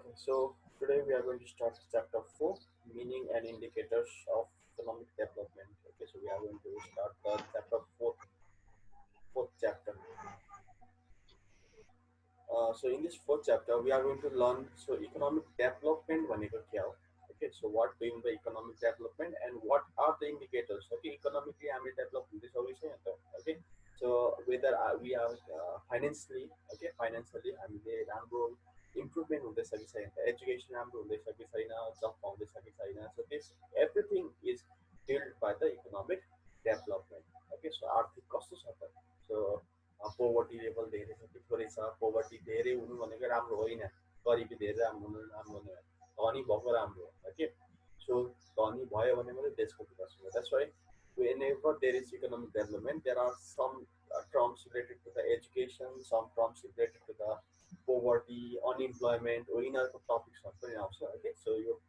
Okay, so today we are going to start chapter 4, meaning and indicators of economic development. Okay, so we are going to start the chapter 4, fourth chapter. So in this fourth chapter, we are going to learn economic development भनेको क्या हो? Okay, so what doing the economic development and what are the indicators? Okay, economically हामी develop हुँदैछ कि छैन त? Okay, so whether we are financially, okay, financially हामीले राम्रो इम्प्रुभमेन्ट हुँदैछ कि छैन, एजुकेसन राम्रो हुँदैछ कि छैन, जब पाउँदैछ कि छैन. So this everything is built by the economic development. Okay, so आर्थिक कस्तो छ त? So पोभर्टी लेभल धेरै छ कि थोरै छ, पोभर्टी धेरै हुनु भनेको राम्रो होइन, गरिबी धेरै राम्रो हुनु राम्रो होइन, धनी भएको राम्रो हो. ओके, सो धनी भयो भने मात्रै देशको विकास हुन्छ. That's why whenever there is economic development, there are some terms related to the education, some terms related to the poverty, unemployment, or यिनीहरूको टपिक्सहरू पनि आउँछ. ओके, सो यो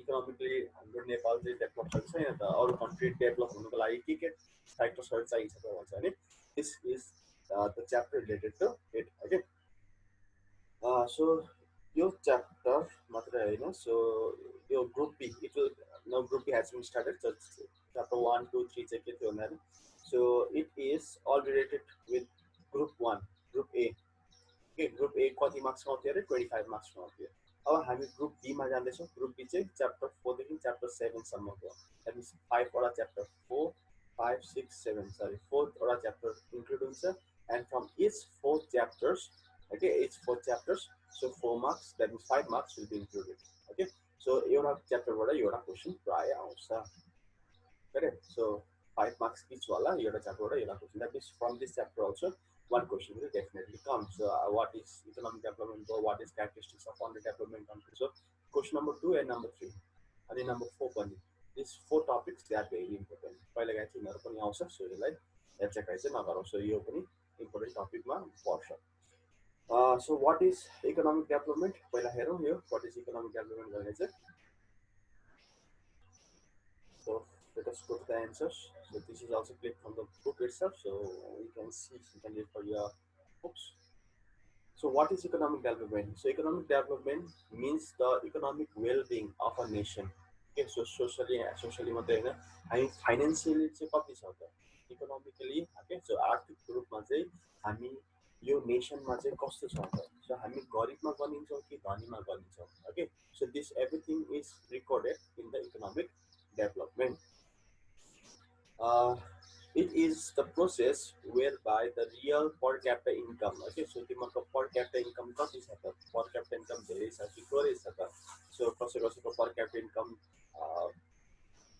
इकोनोमिकली हाम्रो नेपाल चाहिँ डेभलप छ छैन त, अरू कन्ट्री डेभलप हुनुको लागि के फ्याक्टर्सहरू चाहिन्छ त भन्छ होइन. This is the chapter related to it. Okay, so your chapter मात्रै होइन, so your group B, it will now group B has been started. So chapter 1, 2, 3 चाहिँ के थियो भन्दाखेरि, so it is all related with group 1, group A. Okay, group A कति मार्क्समा आउँथ्यो अरे? 25 मार्क्समा आउँथ्यो. अब हामी ग्रुप बी मा जाँदैछौँ. ग्रुप बी चाहिँ च्याप्टर 4 देखि च्याप्टर 7 सम्मको. द्याट मिन्स 5 वटा च्याप्टर 4, 5, 6, 7, sorry, 4 वटा च्याप्टर इन्क्लुड हुन्छ. And from each 4 chapters, okay, each 4 chapters, so 4 marks, that means 5 marks will be included. Okay, so एउटा च्याप्टरबाट एउटा क्वेसन प्राय आउँछ. Correct. So 5 marks each wala एउटा च्याप्टरबाट एउटा question. That means from this chapter also one question will definitely come. So what is economic development, or what is characteristics of underdevelopment country? So question number 2 and number 3 and number 4 पनि, these 4 topics they are very important. पहिला guys यिनीहरू पनि आउँछ, so यसलाई exercise चाहिँ नगरौँ. So यो पनि इम्पोर्टेन्ट टपिकमा पर्छ. So what is economic development? पहिला हेरौँ यो what is economic development भन्ने चाहिँ. So let us go to the answers. So this is also clicked from the book itself, so you can see, you can read for your books. So what is economic development? So economic development means the economic well-being of a nation. Okay, so socially मात्रै हैन, हामी financially चाहिँ कति छ त, economically. Okay, so आर्थिक रूपमा चाहिँ हामी यो नेसनमा चाहिँ कस्तो छ त, सो हामी गरिबमा गनिन्छौँ कि धनीमा गनिन्छौँ. Okay, so this everything is recorded in the economic development. It is the process whereby the real per capita income. Okay, so तिम्रो per capita income कति छ त, per capita income धेरै छ कि थोरै छ त. So कसैको per capita income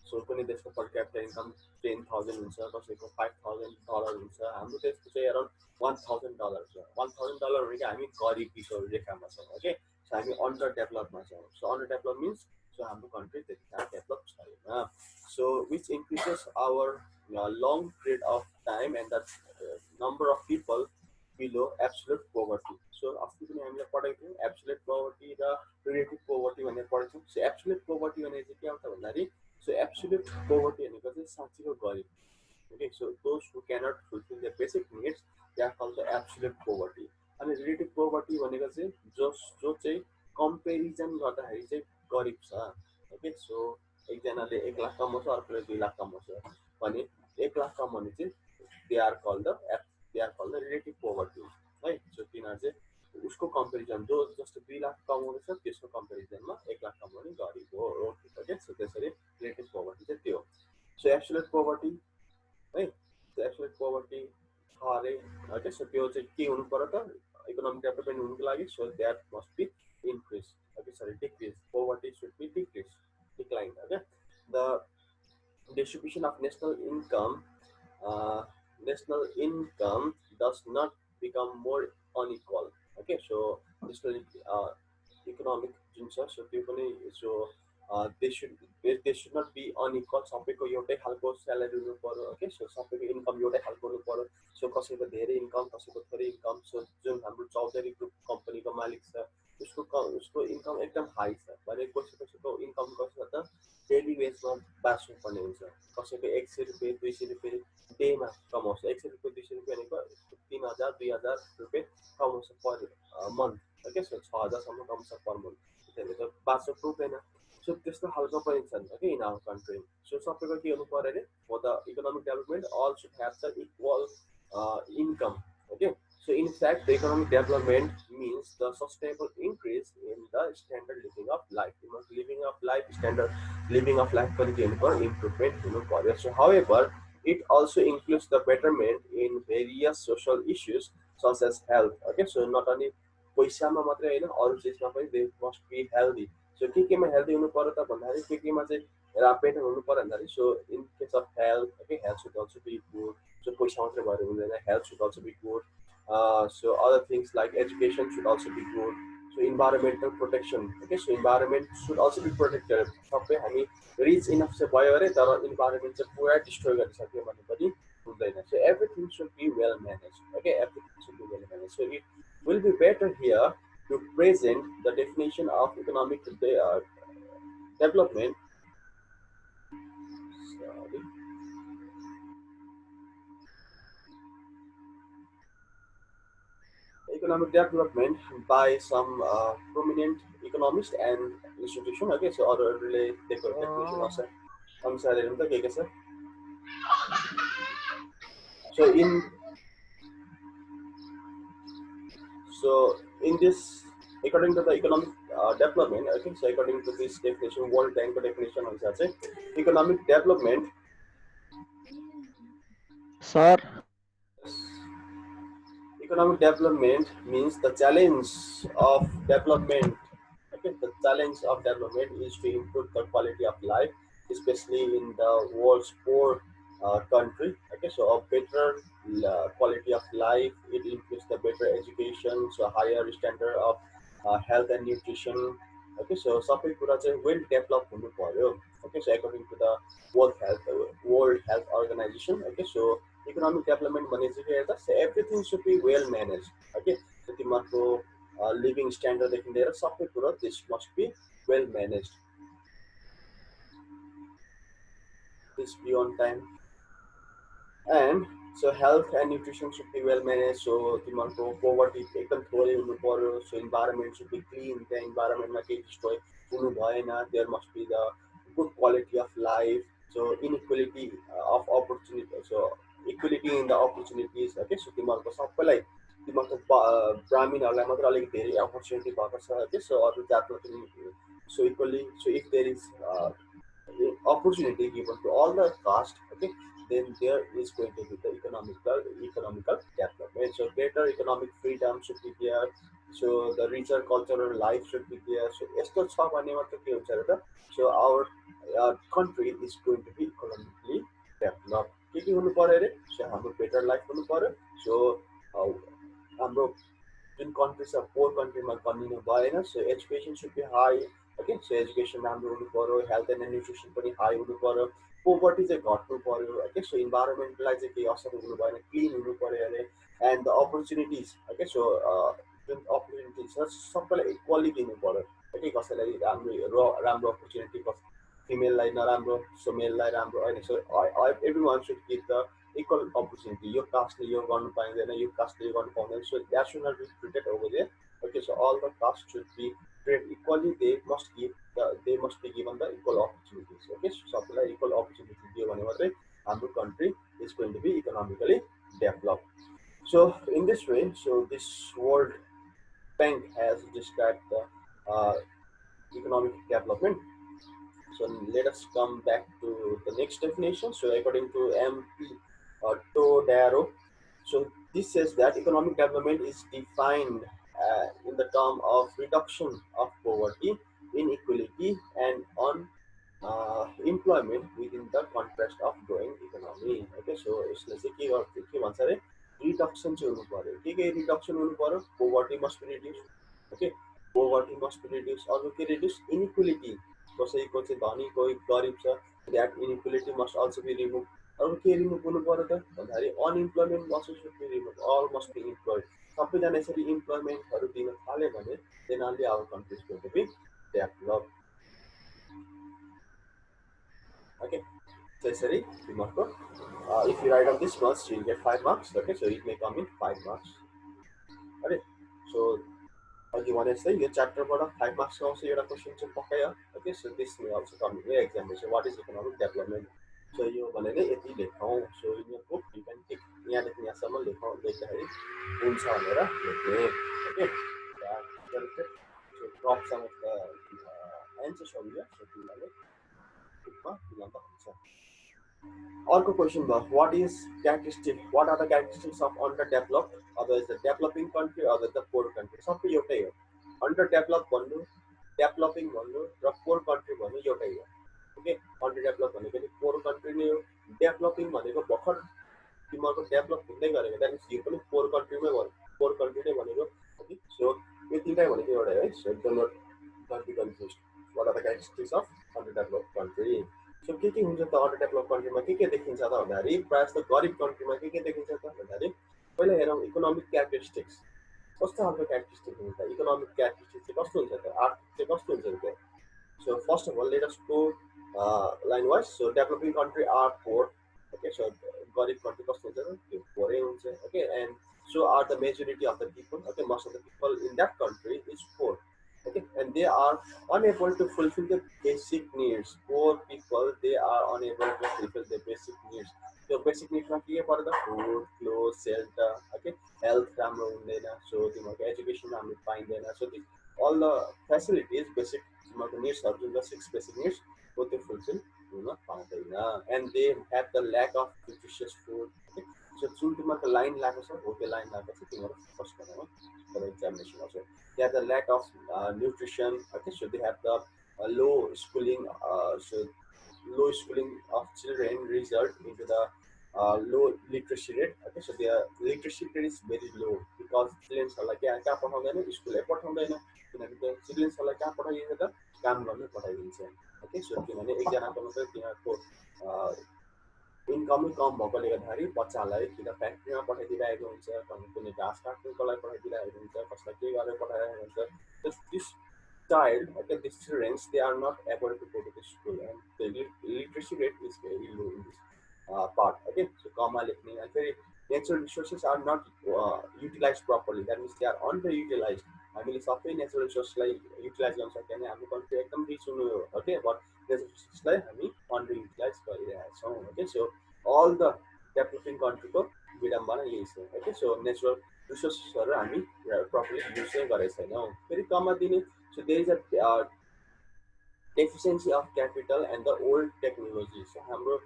so कुनै देशको per capita income 10,000 हुन्छ, कसैको $5,000 हुन्छ. हाम्रो देशको चाहिँ अराउन्ड $1,000 छ. $1,000 भनेको हामी गरिबीको रेखामा छौँ. ओके, सो हामी अन्डर डेभलपमा छौँ. So under develop means so हाम्रो country त्यति साह्रो डेभलप छैन. So which increases our long period of time and the number of people below absolute poverty. So अस्ति पनि हामीले पढेको थियौँ absolute poverty र relative poverty भनेर पढेको थियौँ. So absolute poverty भनेको चाहिँ के हो त भन्दाखेरि, so absolute poverty भनेको चाहिँ साँच्चीको गरिब. Okay, so those who cannot fulfill their basic needs, they are called the absolute poverty. अनि relative poverty भनेको चाहिँ जो चाहिँ कम्पेरिजन गर्दाखेरि चाहिँ गरिब छ. ओके, सो एकजनाले 1 लाख कमाउँछ, अर्कोले 2 लाख कमाउँछ भने 1 लाख कमाउने चाहिँ they are called the relative poverty है. सो तिनीहरू चाहिँ उसको कम्पेरिजन, जो जस्तो 2 लाख कमाउँदैछ त्यसको कम्पेरिजनमा 1 लाख कमाउने गरिब हो. ओके, सो त्यसरी रिलेटिभ पोभर्टी चाहिँ त्यो. सो एब्सोल्युट पोभर्टी है, सो एब्सोल्युट पोभर्टी छ अरे. ओके, सो त्यो चाहिँ के हुनु पर्यो त इकोनोमिक डेभलपमेन्ट हुनुको लागि? So that must be increase. Okay, sorry, decrease. Poverty should be declined. Okay, the distribution of national income does not become more unequal. Okay, so national economic so they should not be unequal. सबैको एउटै खालको salary हुनु पर्यो. Okay, so सबैको income एउटै खालको हुनु पर्यो. सो कसैको धेरै इन्कम, कसैको थोरै इन्कम. सो जुन हाम्रो चौधरी ग्रुप कम्पनीको मालिक छ उसको इन्कम एकदम हाई छ भने कसैको इन्कम कस्तो त डेली बेसमा बाँच्नु पर्ने हुन्छ. कसैको 100 रुपियाँ 200 रुपियाँ डेमा कमाउँछ. 100 रुपियाँ 200 रुपियाँ भनेको 3,000 2,000 रुपियाँ कमाउँछ पर मन्थ. ओके सो 6,000सम्म कम्छ पर मन्थ त्यसले त बाँच्नु पुग्दैन सो त्यस्तो खालको पनि छन् okay in our country so सबैको के हुनु पऱ्यो अरे for the economic development all should have the equal income okay so in fact the economic development means the sustainable increase in the standard living of life you know living of life standard living of life quality and improvement you know so however it also includes the betterment in various social issues such as health okay so not only पैसामा मात्रै होइन अरू चिजमा पनि they must be healthy so केमा healthy हुनु पर्यो त भन्दाखेरि केमा चाहिँ बेटर हुनु पर्यो भन्दाखेरि so in case of health okay health should also be good so पैसा मात्रै भएर हुँदैन health should also be good so other things like education should also be good so environmental protection okay so environment should also be protected सबै हामी rich enough चाहिँ भयो अरे तर इन्भाइरोमेन्ट चाहिँ पुरा डिस्ट्रोय गरिसक्यो भने पनि हुँदैन so everything should be well managed okay everything should be well managed so it will be better here to present the definition of economic development. Sorry. Economic development by some prominent economist and institution. Okay, so other relate definition also. I'm sorry, okay, sir. So in this, according to the economic development, okay, so according to this definition, World Bank definition also say economic development. Sir, Economic development means the challenge of development. Okay, the challenge of development is to improve the quality of life, especially in the world's poor country. Okay, so a better quality of life. It includes the better education, so higher standard of health and nutrition. Okay, so सबै कुरा चाहिँ well develop हुनु पर्यो okay so according to the world health organization okay so economic development भनेपछि के हेर्दा so everything should be well managed okay so तिमीहरूको living standard देखि लिएर सबै कुरा this must be well managed this be on time and so health and nutrition should be well managed so तिमीहरूको poverty एकदम थोरै हुनु पर्यो so environment should be clean the environment मा केही destroy हुनु भएन there must be the good quality of life so inequality of opportunity so equality in the opportunities okay so तिमीहरूको सबैलाई तिमीहरूको ब्राह्मीणहरूलाई मात्र अलिक धेरै अपर्च्युनिटी भएको छ okay so अरू जातमा पनि so equally so if there is opportunity given to all the caste okay then there is going to be the economical development so greater economic freedom should be there so the richer cultural life should be there so यस्तो छ भने मात्र के हुन्छ र त so our country is going to be economically developed के हुनु पर्यो अरे so हाम्रो better life हुनु पर्यो so हाम्रो जुन कन्ट्री छ पोर कन्ट्रीमा कन्टिन्यू भएन so education should be high okay so education राम्रो हुनु पर्यो हेल्थ एन्ड न्युट्रिसन पनि हाई हुनु पर्यो पोभर्टी चाहिँ घट्नु पर्यो ओके सो इन्भाइरोमेन्टलाई चाहिँ केही असर हुनु भएन क्लिन हुनु पर्यो अरे and the opportunities okay so जुन अपर्च्युनिटिज छ सबैलाई इक्वली दिनु पर्यो ओके कसैलाई राम्रो अपर्च्युनिटी फिमेललाई नराम्रो सो मेललाई राम्रो होइन so every one should give the equal opportunity your caste your गर्नु पाइँदैन your caste यो गर्नु पाउँदैन so that should not be treated over there okay so all the castes should be treated equally they must be given the equal opportunities okay so सबैलाई equal opportunity दियो भने मात्रै हाम्रो country is going to be economically developed so in this way so this World Bank has described the uh, economic development so let us come back to the next definition so according to MP Todaro. So this says that economic development is defined in the term of reduction of poverty, inequality, and on employment within the context of growing economy. Okay, so यसले चाहिँ के भन्छ अरे reduction चाहिँ हुनु पर्यो के reduction हुनु पर्यो poverty must be reduced okay poverty must be reduced अरू के reduce inequality कसैको चाहिँ धनी कोही गरिब छ that inequality must also be removed अरू के रिमुभ हुनु पर्यो त भन्दाखेरि unemployment also should be removed all must be employed सबैजना यसरी इम्प्लोइमेन्टहरू दिन थाल्यो भने then only our country is going to be developed okay so यसरी तिमीहरूको if you write on this much you will get 5 marks okay so it may come in 5 marks okay so अघि भने जस्तै यो च्याप्टरबाट 5 मार्क्स आउँछ एउटा question चाहिँ पक्कै हो okay so this may also come in examination what is economic development so यो भनेर यति लेखौँ so in your book you can tick यहाँदेखि यहाँसम्म लेखौँ लेख्दाखेरि हुन्छ भनेर लेख्ने okay corrected so drop some of the answers over here so तिमीहरूले बुकमा मिलाउँदा हुन्छ अर्को क्वेसन भयो what is characteristic what are the characteristics of underdeveloped other the developing country other the poor country सबै एउटै हो अन्डर डेभलप भन्नु डेभलपिङ भन्नु र पोर कन्ट्री भन्नु एउटै हो ओके अन्डर डेभलप भनेको नि पोर कन्ट्री नै हो डेभलपिङ भनेको भर्खर तिमीहरूको डेभलप हुँदै गरेको द्याट मिन्स यो पनि पोर कन्ट्रीमै भयो पोर कन्ट्री नै भनेको ओके सो यो तिनटै भनेको एउटै है so don't not be confuse what are the characteristics of under develop country so के हुन्छ त अन्डर डेभलप कन्ट्रीमा के देखिन्छ त भन्दाखेरि प्रायः जस्तो गरिब कन्ट्रीमा के देखिन्छ त भन्दाखेरि पहिला हेरौँ इकोनोमिक क्यारेक्टरिस्टिक्स कस्तो खालको क्यारेक्टरिस्टिक हुन्छ त इकोनोमिक क्यारेक्टरिस्टिक चाहिँ कस्तो हुन्छ त आर्थिक चाहिँ कस्तो हुन्छ त so first of all let us go line wise so developing country are poor okay so गरिब कन्ट्री कस्तो हुन्छ त त्यो पोरै हुन्छ okay and so are the majority of the people okay most of the people in that country is poor okay and they are unable to fulfill the basic needs poor people they are unable to fulfill their basic needs so basic needs ma ke parda food clothes shelter okay health राम्रो हुँदैन so तिमीहरूको education राम्रो पाइँदैन so all the facilities basic तिमीहरूको needsहरू जुन 6 basic needs वो त्यो fulfill हुन पाउँदैन and they have the lack of nutritious food okay so जुन तिमीहरूको लाइन लागेको छ हो त्यो लाइन लागेको छ तिमीहरू फर्स्ट गरौँ for examination also they have the lack of nutrition okay so they have the low schooling so low schooling of children result into the low literacy rate okay so literacy rate is very low because चिल्ड्रेन्सहरूलाई कहाँ पठाउँदैन स्कुलै पठाउँदैन किनभने त्यो चिल्ड्रेन्सहरूलाई कहाँ पठाइदिन्छ त काम गर्नै पठाइदिन्छ ओके सो किनभने एकजनाको मात्रै तिनीहरूको इन्कमै कम भएकोले गर्दाखेरि बच्चाहरूलाई कि त फ्याक्ट्रीमा पठाइदिइरहेको हुन्छ कुनै घाँस काट्नुको लागि पठाइदिइरहेको हुन्छ कसलाई के गरेर पठाइरहेको हुन्छ this child okay these children they are not able to go to the school and the literacy rate is very low in this part okay so comma lekhne and very natural resources are not utilized properly that means they are underutilized हामीले सबै natural रिसोर्सलाई utilise गर्न सक्दैन हाम्रो country एकदम rich हुनु हो okay but natural रिसोर्सलाई हामी under utilise गरिरहेका छौँ okay so all the developing कन्ट्रीको विडम्बना यही छ ओके सो नेचुरल रिसोर्सहरू हामी प्रपरली युज नै गरेका छैनौँ फेरि कममा दिने so there is a deficiency of capital and the old technology so हाम्रो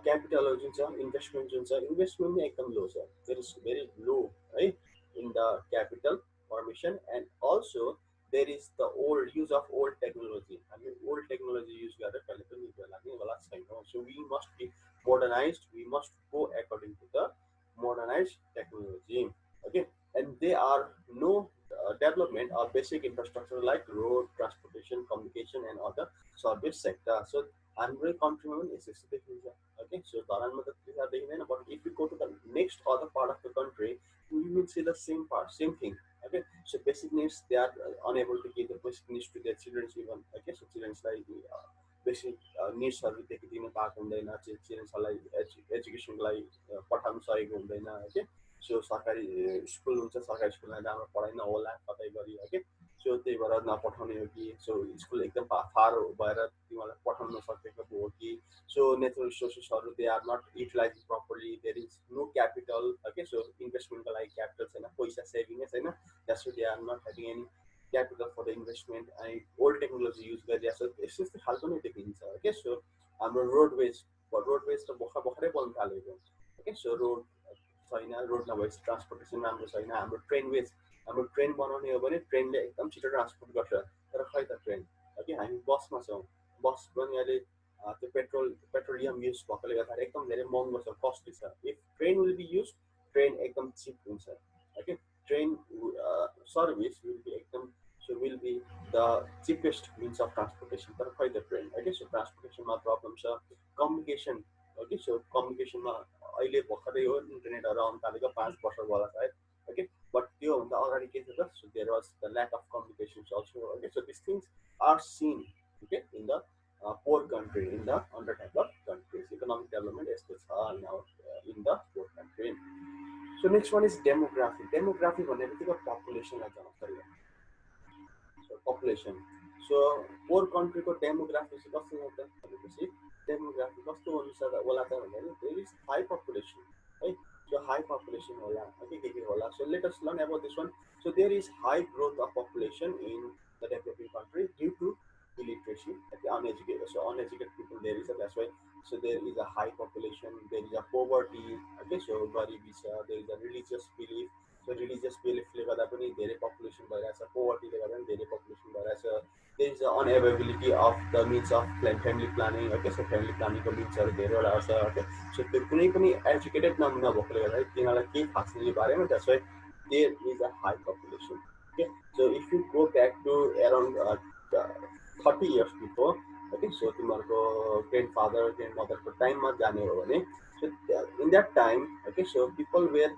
capital जुन छ इन्भेस्टमेन्ट जुन छ इन्भेस्टमेन्ट नै एकदम लो छ देयर इज भेरी लो है in the capital formation and also there is the old use of old technology हामी ओल्ड टेक्नोलोजी युज गरेर कहिले पनि लाग्नेवाला छैनौँ so we must be modernized we must go according to the modernized technology okay and they are no development of basic infrastructure like road transportation communication and other service sector so हाम्रो कन्ट्रीमा पनि यस्तो देखिन्छ okay so धरानमा त त्यति देखिँदैन but if you go to the next other part of the country you will see the same thing okay so basic needs they are unable to give the basic needs to their childrens even okay so चिल्ड्रेन्सलाई basic निड्सहरू दिन पाएको हुँदैन चिल्ड्रेन्सहरूलाई एजुकेसनको लागि पठाउन सकेको हुँदैन okay so सरकारी स्कुल हुन्छ सरकारी स्कुलमा राम्रो पढाइ नहोला कतै गरी ओके सो त्यही भएर नपठाउने हो कि सो स्कुल एकदम टाढो भएर तिमीहरूलाई पठाउन नसकेको हो कि सो नेचुरल रिसोर्सेसहरू they are not utilize properly there is no capital okay so इन्भेस्टमेन्टको लागि क्यापिटल छैन पैसा सेभिङै छैन that's they are not having any capital for the investment अनि ओल्ड टेक्नोलोजी युज गरिरहेको छ यस्तो यस्तो खालको नै देखिन्छ ओके सो हाम्रो रोडवेज त भर्खरै बन्द थालेको ओके सो रोड छैन रोड नभएपछि ट्रान्सपोर्टेसन राम्रो छैन हाम्रो ट्रेनवेज हाम्रो ट्रेन बनाउने हो भने ट्रेनले एकदम छिटो ट्रान्सपोर्ट गर्छ तर खै त ट्रेन ओके हामी बसमा छौँ बस पनि अहिले त्यो पेट्रोलियम युज भएकोले गर्दाखेरि एकदम धेरै महँगो छ कस्टली छ if train will be use train एकदम चिप हुन्छ okay train service will be एकदम so will be the cheapest means of transportation तर खै त ट्रेन ओके सो ट्रान्सपोर्टेसनमा प्रब्लम छ कम्युनिकेसन ओके सो कम्युनिकेसनमा अहिले भर्खरै हो इन्टरनेटहरू आउनु थालेको 5 वर्ष होला सायद ओके बट त्योभन्दा अगाडि के छ त so there was the lack of communications also okay so this things are seen okay in the poor country in the under developed countries economic development यस्तो छ now in the poor country so next one is demography भन्ने बित्तिकै पपुलेसनलाई जनाउँछ population. So poor country को demography चाहिँ कस्तो छ त भनेपछि demography कस्तो अनुसार होला त भन्दाखेरि there is high population, right? So high population होला, के होला. So let us learn about this one. So there is high growth of population in the developing country due to illiteracy, okay, uneducated. So uneducated people there is, that's why. So there is a high population, there is a poverty, okay. So गरिबी छ, there is a religious belief. So religious beliefले गर्दा पनि धेरै population भइरहेछ, povertyले गर्दा पनि धेरै population भइरहेछ. There is a unavailability of the means of family planning, okay. So family planning को meansहरु धेरैवटा छ, okay. So त्यो कुनै पनि educated नभएकोले गर्दा तिनीहरूलाई केही थाहा छैन यो बारेमा, that's why there is a high population, okay. So if you go back to around 30 years before, okay, so तिमीहरूको grandfather grandmother को टाइममा जाने हो भने, so in that time, okay, so people were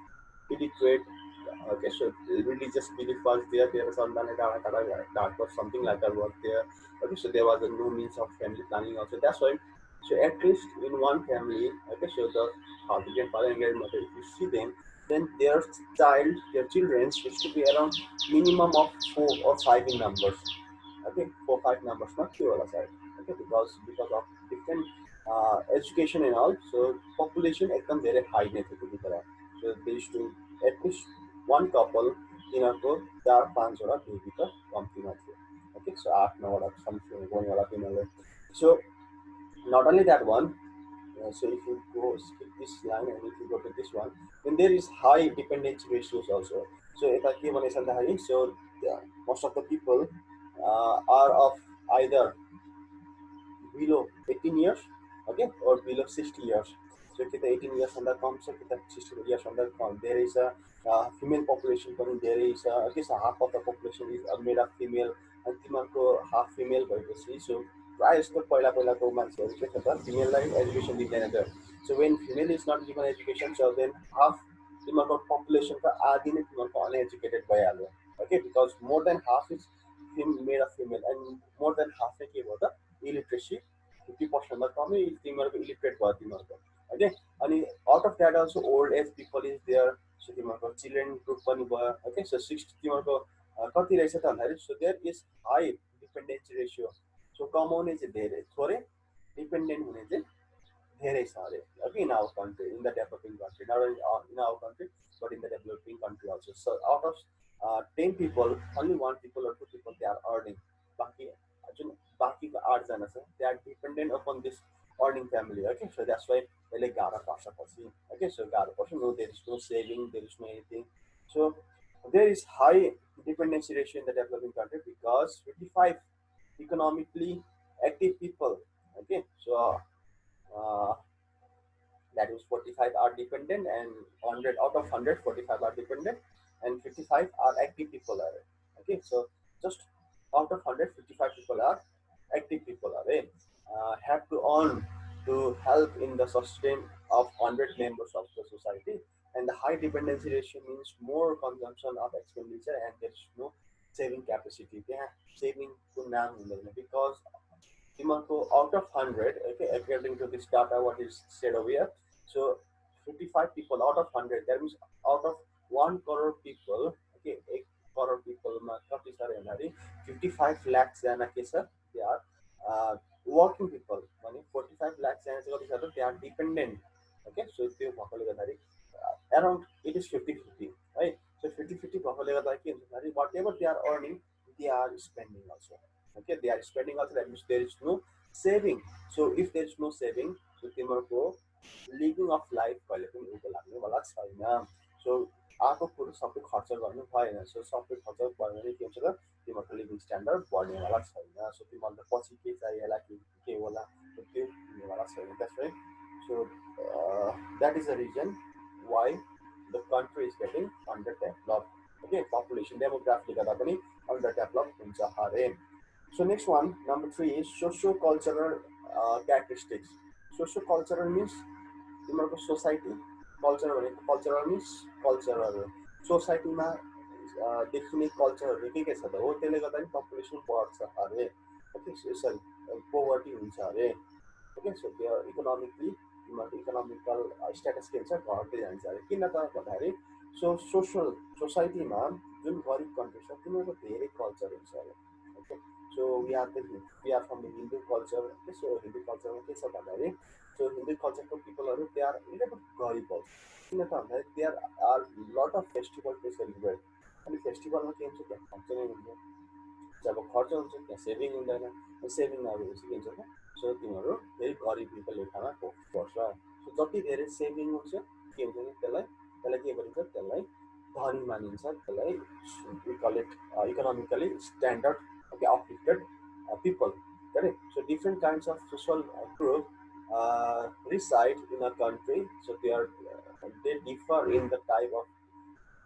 illiterate, okay. So religious belief was there, was that was something like that was there, okay. So there was no means of family planning also, that's why. So at least in one family, okay, so the grandfather and grandmother, if you see them, then their children used to be around minimum of 4 or 5 in numbers, okay. 4 5 numbers, not few other side, okay. Because of different education and all, so population एकदम धेरै high नै थियो त्यति बेला. So they used to at least one couple तिनीहरूको 4 5 वटा baby त कम्तीमा थियो, okay. So 8 9 वटा समथिङ गर्नेवाला तिनीहरूले. So not only that one, so if you go skip this line and if you go to this one, then there is high dependency ratios also. So if I give an example, so yeah, most of the people are of either below 18 years, okay, or below 60 years. So kita 18 years under come, so kita 60 years under come. There is a female population, there is okay, so half of the population is made of female, and तिमीहरूको half female भएपछि, so प्रायः जस्तो पहिलाको मान्छेहरू के छ त फिमेललाई education दिँदैन थियो. So when female is not given education, so then half तिमीहरूको populationको आधी नै तिमीहरूको uneducated भइहाल्यो, okay, because more than half is made of female and more than half चाहिँ के भयो त illiteracy, 50% मा कमै तिमीहरूको illiterate भयो तिमीहरूको, okay. अनि out of that also old age people is there, so तिमीहरूको children group पनि भयो, okay. So 60 तिमीहरूको कति रहेछ त भन्दाखेरि, so there is high dependency ratio. So कमाउने चाहिँ धेरै थोरै, डिपेन्डेन्ट हुने चाहिँ धेरै छ अरे, okay, in our country, in the developing country, not only in our country but in the developing country also. So out of 10 people, only 1 people or 2 people they are earning. बाकी जुन बाकीको 8 जना छ, they are dependent upon this earning family, okay. So that's why यसले गाह्रो पर्छ पछि, okay. So गाह्रो पर्छ, no, there is no saving, there is no anything. So there is high dependency ratio in the developing country because 55 economically active people, okay. So uh, that is 45 are dependent and 100 out of 100 45 are dependent and 55 are active people are, okay. So just out of 100 55 people are active people are have to earn to help in the sustain of 100 members of the society. And the high dependency ratio means more consumption of expenditure and there is no saving capacity, saving to नाम हुँदैन because तिमीहरूको out of 100, okay, according to this data what is said over here, so 55 people out of 100, that means out of 1 crore people, okay, 1 crore people मा कति छ भन्दाखेरि 55 लाख जना के छ, they are working people, भने 45 लाख जना चाहिँ कति छ त, they are dependent, okay. So त्यो भएकोले गर्दाखेरि around it is 50-50, right. So 50-50 भएकोले गर्दा के हुन्छ भन्दाखेरि whatever they are earning they are spending also, okay. They are spending also, that means there is no saving. So if there is no saving, so तिमीहरूको living of life कहिले पनि उको लाग्नेवाला छैन. So आएको कुरो सबै खर्च गर्नु भएन, so सबै खर्च भयो भने के हुन्छ त तिमीहरूको लिभिङ स्ट्यान्डर्ड बढ्नेवाला छैन. So तिमीहरूलाई पछि के चाहिएला के होला त्यो हुनेवाला छैन, that's right. So that is the reason why the country is getting underdeveloped, okay. Population demography गर्दा पनि underdeveloped हुन्छ हरे. So next one, number 3 is socio-cultural characteristics. Socio-cultural means तिमीहरूको society, culture भनेको cultural means cultural, society मा देखिने कल्चरहरू के छ त हो, त्यसले गर्दा नि population बढ्छ अरे, okay. Sorry, poverty हुन्छ अरे, okay. So त्यो economically तिमीहरूको इकोनोमिकल स्ट्याटस के हुन्छ घट्दै जान्छ अरे, किन त भन्दाखेरि so social society मा जुन गरिब कन्ट्री छ तिनीहरूको धेरै कल्चर हुन्छ अरे, Okay, so we are from the Hindu culture. Okay, so Hindu culture के छ भन्दाखेरि so Hindu culture को people they are a little bit gullible. किन त भन्दाखेरि there are lot of festival to celebrate. अनि फेस्टिभलमा के हुन्छ त्यहाँ खर्च नै हुन्छ जब खर्च हुन्छ त्यहाँ सेभिङ हुँदैन सेभिङ नभएपछि के हुन्छ त सो तिमीहरू फेरि गरिबीको लेखामा पर्छ सो जति धेरै सेभिङ हुन्छ के हुन्छ नि त्यसलाई के भनिन्छ त्यसलाई धनी मानिन्छ त्यसलाई collect economically standard okay uplifted people correct so different kinds of social group reside in a country so they differ in the type of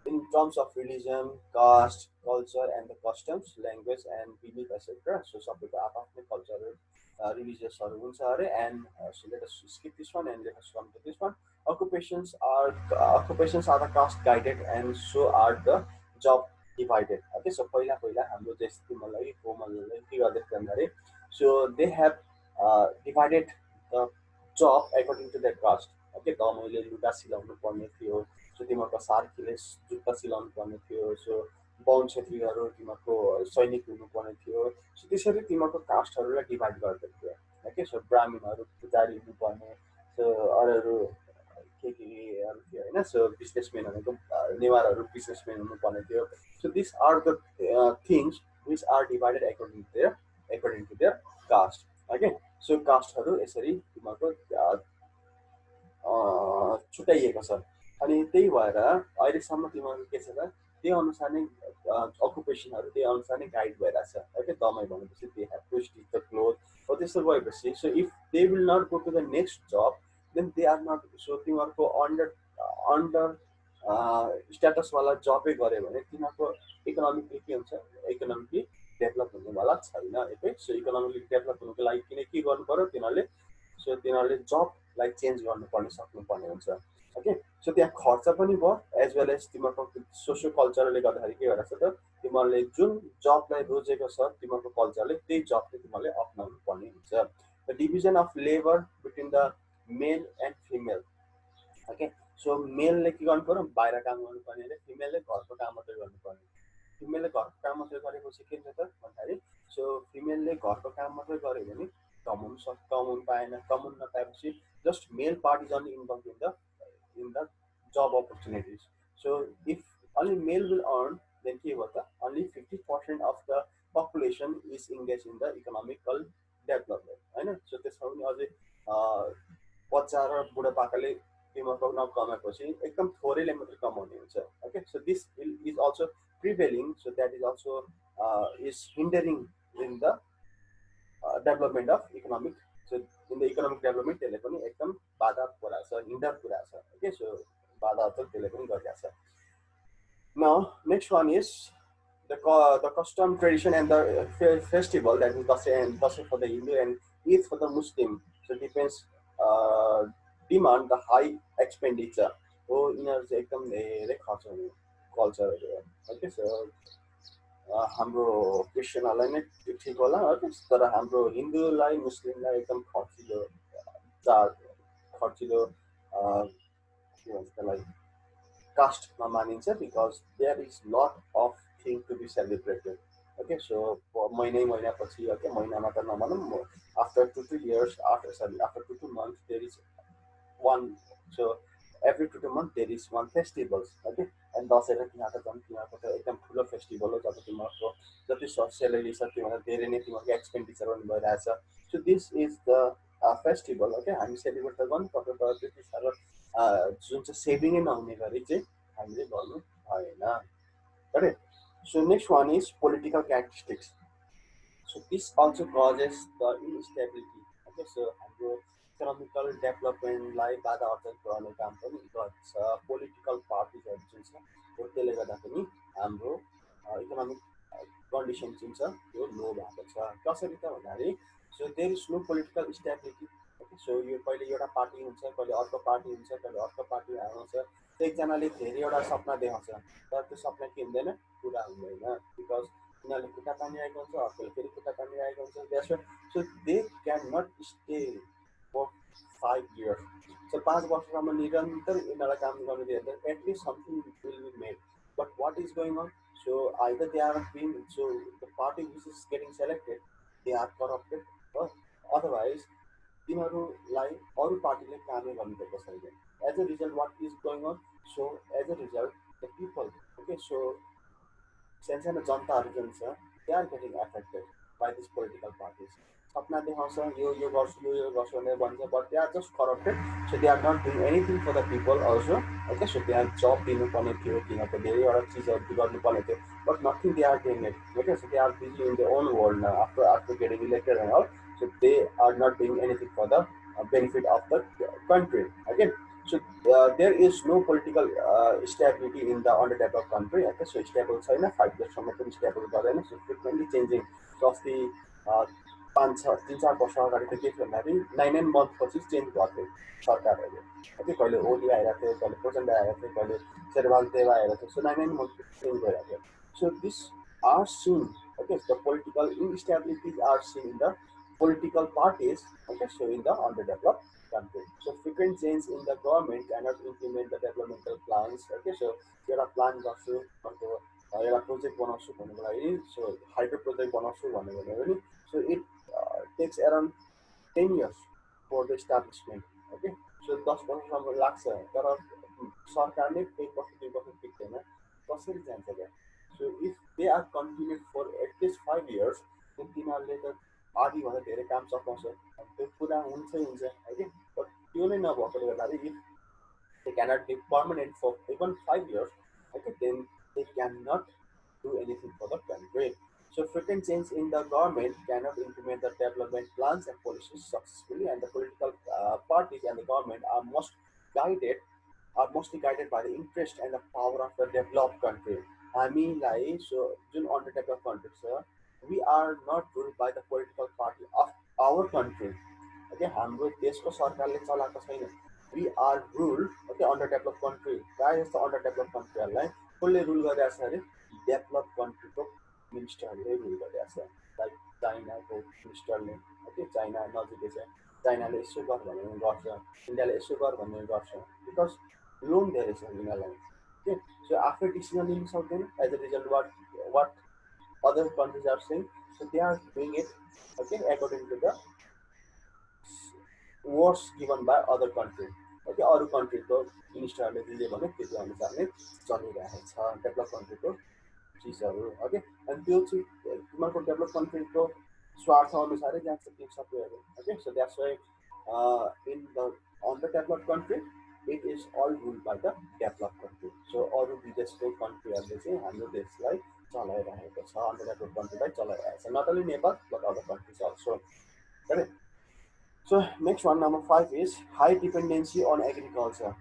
in terms of religion, caste, culture, and the customs, language, and belief, etc. So some people have आफ्नो cultural, religious हुन्छ अरे and so let us skip this one and let us come to this one. Occupations are the caste guided and so are the job divided. Okay, so पहिला हाम्रो देश तिमीलाई कोमलले के गर्दै थियो भन्दाखेरि so they have divided the job according to their caste. Okay, दमैले लुगा सिलाउनु पर्ने थियो सो तिमीहरूको सार्कीले जुत्ता सिलाउनु पर्ने थियो सो बाहुन छेत्रीहरू तिमीहरूको सैनिक हुनुपर्ने थियो सो त्यसरी तिमीहरूको कास्टहरूलाई डिभाइड गर्दै थियो ओके सो ब्राह्मणहरू पुजारी हुनुपर्ने सो अरूहरू केहरू थियो होइन सो बिजनेसम्यानहरूको नेवारहरू बिजनेसम्यान हुनुपर्ने थियो so this are the things which are divided according to their caste okay so कास्टहरू यसरी तिमीहरूको छुट्याइएको छ अनि त्यही भएर अहिलेसम्म तिमीहरू के छ त त्यही अनुसार नै अकुपेसनहरू त्यही अनुसार नै गाइड भइरहेछ है कि दमाई भनेपछि they have to stitch the cloth हो त्यस्तो गएपछि so if they will not go to the next job then they are not so तिमीहरूको अन्डर स्ट्याटसवाला जबै गऱ्यो भने तिमीहरूको इकोनोमिकली के हुन्छ इकोनोमिकली डेभलप हुनेवाला छैन है सो इकोनोमिकली डेभलप हुनुको लागि किन के गर्नु पऱ्यो तिनीहरूले जबलाई चेन्ज गर्नुपर्ने सक्नुपर्ने हुन्छ ओके सो त्यहाँ खर्च पनि भयो एज वेल एज तिमीहरूको सोसियो कल्चरले गर्दाखेरि के भइरहेको छ त तिमीहरूले जुन जबलाई रोजेको छ तिमीहरूको कल्चरले त्यही जबले तिमीहरूले अप्नाउनु पर्ने हुन्छ the division of labour between the male and female okay so मेलले के गर्नु पर्यो बाहिर काम गर्नुपर्ने अरे फिमेलले घरको काम मात्रै गर्नुपर्ने फिमेलले घरको काम मात्रै गरेपछि के हुन्छ त भन्दाखेरि सो फिमेलले घरको काम मात्रै गर्यो भने कमाउनु पाएन कमाउनु नपाएपछि just male part is only involve in the job opportunities. So if only male will earn, then only 50% of the population is engaged in the economical development. I know. So this how अझै बच्चा र बुढापाकाले तिमीहरूको नकमाएपछि एकदम थोरैले मात्रै कमाउने हुन्छ okay so this is also prevailing so that is also is hindering in the development of economic so in the economic development त्यसले पनि एकदम बाधा पुऱ्याएको छ हिन्डर पुऱ्याएको छ ओके सो बाधा त त्यसले पनि गरिरहेको छ now next one is the custom tradition and the festival that is Dasai for the Hindu and Eid for the Muslim so depends demand the high expenditure हो यिनीहरू चाहिँ एकदम धेरै खर्च हुने कल्चरहरू ओके सो हाम्रो क्रिस्चियनहरूलाई नै ठिक होला है तर हाम्रो हिन्दूलाई मुस्लिमलाई एकदम खर्चिलो चाड खर्चिलो के भन्छ त्यसलाई कास्टमा मानिन्छ because there is lot of thing to be celebrated okay so महिनापछि ओके महिनामा त नभनौँ after 2 years after 2 months there is one so every 2 months there is one festivals okay and Dashain र तिहार त झन् तिमीहरूको त एकदम ठुलो फेस्टिभल हो जब तिमीहरूको जति सेलेरी छ त्योभन्दा धेरै नै तिमीहरूको एक्सपेन्डिचर पनि भइरहेछ so this is the festival okay हामी सेलिब्रेट त गर्नु पर्छ तर त्यति साह्रो जुन चाहिँ सेभिङै नहुने गरी चाहिँ हामीले गर्नु भएन correct so next one is political characteristics so this also causes the instability okay so हाम्रो इकोनोमिकल डेभलपमेन्टलाई बाधा अर्जन पुऱ्याउने काम पनि गर्छ पोलिटिकल पार्टिजहरू जुन छ हो त्यसले गर्दा पनि हाम्रो इकोनोमिक कन्डिसन जुन छ त्यो लो भएको छ कसरी त भन्दाखेरि so there is no political stability okay so यो कहिले एउटा पार्टी हुन्छ कहिले अर्को पार्टी हुन्छ कहिले अर्को पार्टी आउँछ एकजनाले धेरैवटा सपना देखाउँछ तर त्यो सपना के हुँदैन पुरा हुँदैन बिकज उनीहरूले खुट्टा तानिरहेको हुन्छ अर्कोले फेरि खुट्टा तानिरहेको हुन्छ that's so they can not stay for 5 years. So 5 वर्षसम्म निरन्तर यिनीहरूलाई काम गर्नु दियो भने at least something will be made. But what is going on? So either they are being so the party which is getting selected, they are corrupted. Or otherwise, तिनीहरूलाई अरू पार्टीले कामै गर्नुपर्छ छैन. As a result, what is going on? So as a result, the people, okay, so सानसानो जनताहरू जुन छ, they are getting affected by these political parties. सपना देखाउँछ यो गर्छु यो गर्छु भनेर भन्छ, but they are just corrupted. So they are not doing anything for the people also. Okay, so they are job दिनुपर्ने थियो, तिनीहरूको धेरैवटा चिजहरू गर्नुपर्ने थियो, but nothing they are doing it. Okay, so they are busy in their own world now after getting elected and all. So they are not doing anything for the benefit of the country. Again, so there is no political stability in the underdeveloped country. Okay, so stable छैन, 5 years पनि stable गर्दैन. So frequently changing. So अस्ति 3-4 वर्ष अगाडि त के थियो भन्दाखेरि 9 month पछि चेन्ज भएको थियो सरकारहरूले. ओके, कहिले ओली आइरहेको थियो, कहिले प्रचण्ड आइरहेको थियो, कहिले शेरबहादुर देवा आइरहेको थियो. सो 9 month चेन्ज भइरहेको थियो. So this are seen. Okay, so the political instabilities are seen in the political parties. Okay, so in the underdeveloped country. So frequent change in the government cannot implement the developmental plans. Okay, so एउटा plan गर्छु अर्को एउटा project बनाउँछु भन्नुको लागि, so hydro project बनाउँछु भन्नु भने पनि, so it takes around 10 years for the establishment. Okay, so 10 वर्षसम्म लाग्छ, तर सरकारले 1 वर्ष 2 वर्ष टिक्दैन, कसरी जान्छ क्या. So if they are continued for at least 5 years, then तिनीहरूले त आधीभन्दा धेरै काम सकाउँछ, त्यो पुरा हुन्छै हुन्छ. ओके, बट त्यो नै नभएकोले गर्दाखेरि if they cannot be permanent for even 5 years, okay, then they cannot do anything for the country. So frequent change in the government cannot implement the development plans and policies successfully, and the political parties and the government are mostly guided by the interest and the power of the developed country. I mean, like, so in underdeveloped countries, we are not ruled by the political party of our country. Okay, हाम्रो देशको सरकारले चलाएको छैन. We are ruled, okay, underdeveloped country. प्रायः जस्तो underdeveloped countryहरूलाई कसले rule गरिरहेको छ अरे, डेभलप कन्ट्रीको मिनिस्टरहरूले रुल गरिरहेको छ. लाइक चाइनाको मिनिस्टरले, ओके, चाइना नजिकै छ, चाइनाले यसो गर भन्ने गर्छ, इन्डियाले यसो गर भन्ने गर्छ, बिकज लोन धेरै छ यिनीहरूलाई. ओके, सो आफ्टर डिसिजन लिन सक्दैन. As a result what other countries are saying, so they are doing it, okay, according to the words given by other country. Okay, अरू कन्ट्रीको मिनिस्टरहरूले जे जे भन्यो त्यति अनुसार नै चलिरहेको छ डेभलप कन्ट्रीको चिजहरू. ओके, अनि त्यो चाहिँ तिमीहरूको डेभलप कन्ट्रीको स्वार्थ अनुसारै जान्छ त्यो सबैहरू. Okay, so that's why in the underdeveloped country it is all ruled by the developed country. So अरू विदेशको कन्ट्रीहरूले चाहिँ हाम्रो देशलाई चलाइरहेको छ, underdeveloped countryलाई चलाइरहेको छ. Not only Nepal but other countries also. Correct? So next one, number 5 is high dependency on agriculture.